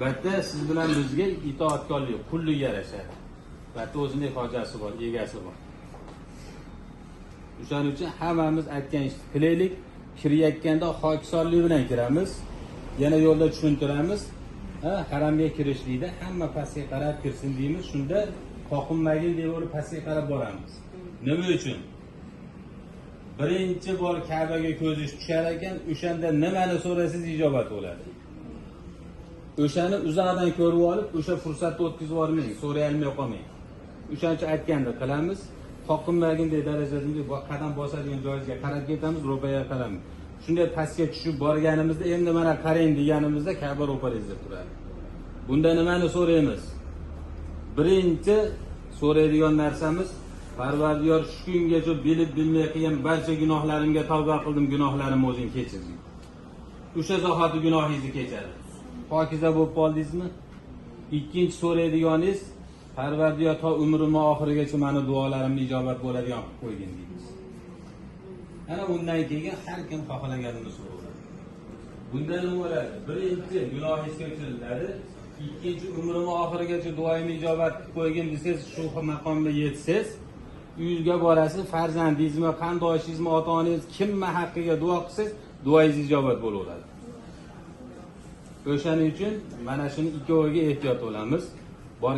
Bitta siz bilan bizga itoatkorlik, qullik yarashadi. Bitta o'zining hojasi bor, egasi bor. O'shaning uchun hammamiz aytgan ishni qilaylik. Kirayotganda hokisorlik bilan kiramiz. Yana yo'lda tushuntiramiz. Haramga kirishlikda hamma pastga qarab kirsin deymiz. Shunda qoqinmagin deb o'rib pastga qarab boramiz. Nima uchun? Birinchi bor Ka'baga ko'zingiz tushar ekan, o'shanda nimani so'rasangiz ijobat bo'ladi. O'shani uzoqdan ko'rib olib, o'sha fursatni o'tkazib yubormang, so'ray olmay qolmang. O'shancha aytganda qilamiz. Qoqinmagindek darajada qadam bosadigan joyingizga qarab ketamiz, ro'paga qaramiz. Shunday pastga tushib borganimizda endi mana qarang deganimizda Ka'ba ro'paringizda turadi. Bunda nimani so'raymiz? Birinchi so'raydigan narsamiz Parvardigor shu kungacha bilib bilmay qilgan barcha gunohlarimga tavba qildim, gunohlarimni o'zing kechiring. O'sha zahoti gunohingizni kechadi. Pokiza bo'lib qoldingizmi? Ikkinchi so'raydiganingiz Parvardigor to umrimning oxirigacha meni duolarimni ijobat bo'ladigan qilib qo'ygin deymiz. Ana undan keyin har kim xohlaganini so'raydi. Bunda nima bo'ladi? Birinchi gunohingiz kechiriladi. Ikkinchi umrimning oxirigacha duoyimni ijobat qilib qo'ygin desangiz, shu maqomga yetsangiz, uyingizga borasiz, farzandingizmi, qarindoshingizmi, ota-onangiz kimma haqqiga duo qilsangiz, duoyingiz ijobat bo'laveradi. O'shaning uchun mana shuni ikkoviga ehtiyot bo'lamiz.